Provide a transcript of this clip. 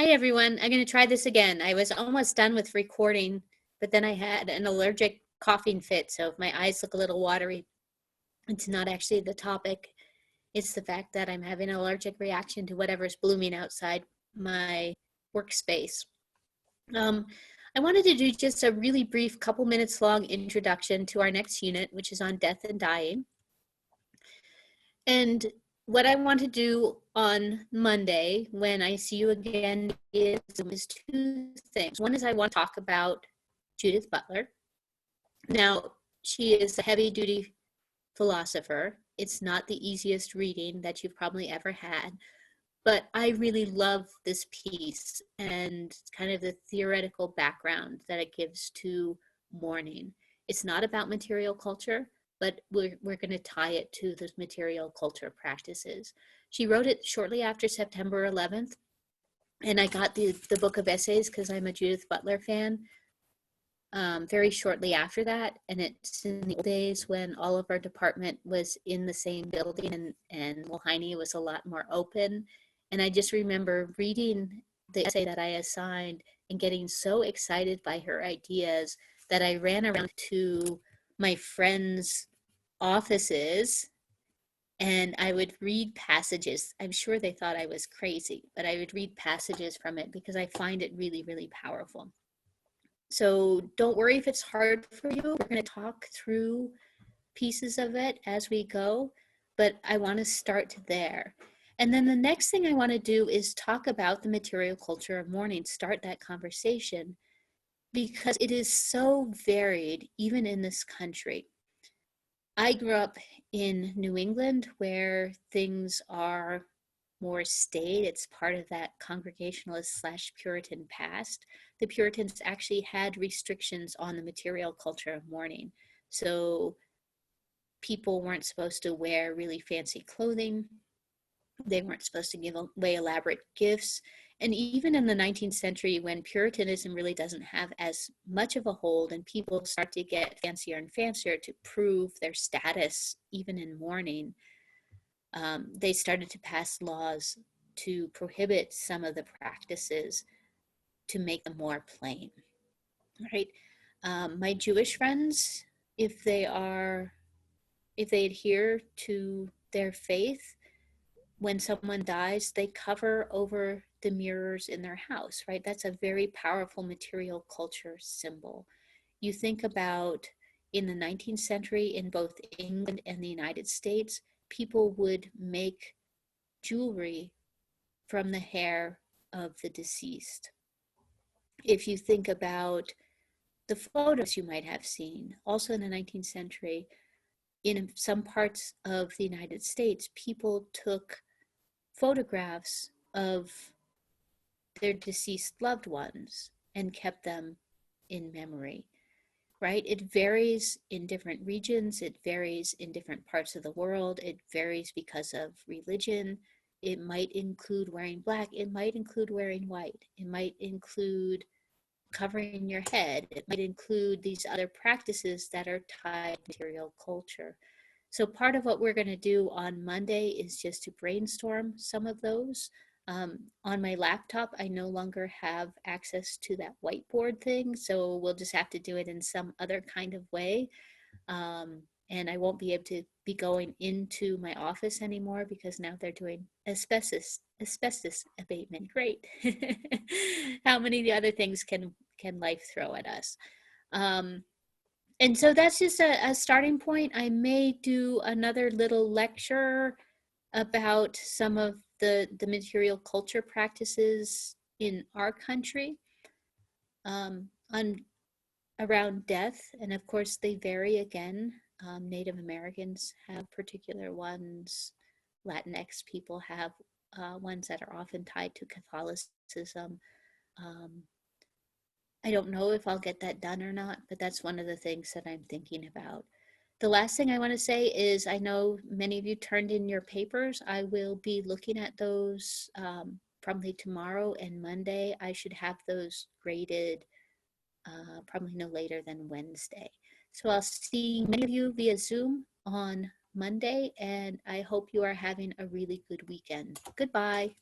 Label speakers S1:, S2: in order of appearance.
S1: Hi, everyone. I'm going to try this again. I was almost done with recording, but then I had an allergic coughing fit. So if my eyes look a little watery, it's not actually the topic. It's the fact that I'm having an allergic reaction to whatever's blooming outside my workspace. Um, I wanted to do just a really brief, couple minutes long introduction to our next unit, which is on death and dying. And what I want to do on Monday when I see you again is two things. One is I want to talk about Judith Butler. Now, she is a heavy duty philosopher. It's not the easiest reading that you've probably ever had, but I really love this piece and kind of the theoretical background that it gives to mourning. It's not about material culture, but we're going to tie it to the material culture practices. She wrote it shortly after September 11th, and I got the book of essays because I'm a Judith Butler fan very shortly after that. And it's in the old days when all of our department was in the same building and Lahaini was a lot more open. And I just remember reading the essay that I assigned and getting so excited by her ideas that I ran around to my friends' offices and I would read passages. I'm sure they thought I was crazy, but I would read passages from it because I find it really, really powerful. So don't worry if it's hard for you. We're going to talk through pieces of it as we go, but I want to start there. And then the next thing I want to do is talk about the material culture of mourning, start that conversation, because it is so varied, even in this country. I grew up in New England where things are more staid. It's part of that Congregationalist / Puritan past. The Puritans actually had restrictions on the material culture of mourning. So people weren't supposed to wear really fancy clothing. They weren't supposed to give away elaborate gifts. And even in the 19th century, when Puritanism really doesn't have as much of a hold and people start to get fancier and fancier to prove their status, even in mourning, they started to pass laws to prohibit some of the practices to make them more plain, right? My Jewish friends, if they adhere to their faith, when someone dies, they cover over the mirrors in their house, right? That's a very powerful material culture symbol. You think about in the 19th century in both England and the United States, people would make jewelry from the hair of the deceased. If you think about the photos you might have seen, also in the 19th century, in some parts of the United States, people took photographs of their deceased loved ones and kept them in memory, right? It varies in different regions, it varies in different parts of the world, it varies because of religion. It might include wearing black, it might include wearing white, it might include covering your head, it might include these other practices that are tied to material culture. So part of what we're going to do on Monday is just to brainstorm some of those. On my laptop, I no longer have access to that whiteboard thing, so we'll just have to do it in some other kind of way. And I won't be able to be going into my office anymore because now they're doing asbestos abatement. Great. How many other things can life throw at us? And so that's just a starting point. I may do another little lecture about some of the material culture practices in our country on around death. And of course, they vary again. Native Americans have particular ones. Latinx people have ones that are often tied to Catholicism. I don't know if I'll get that done or not, but that's one of the things that I'm thinking about. The last thing I want to say is I know many of you turned in your papers. I will be looking at those probably tomorrow and Monday. I should have those graded probably no later than Wednesday. So I'll see many of you via Zoom on Monday, and I hope you are having a really good weekend. Goodbye.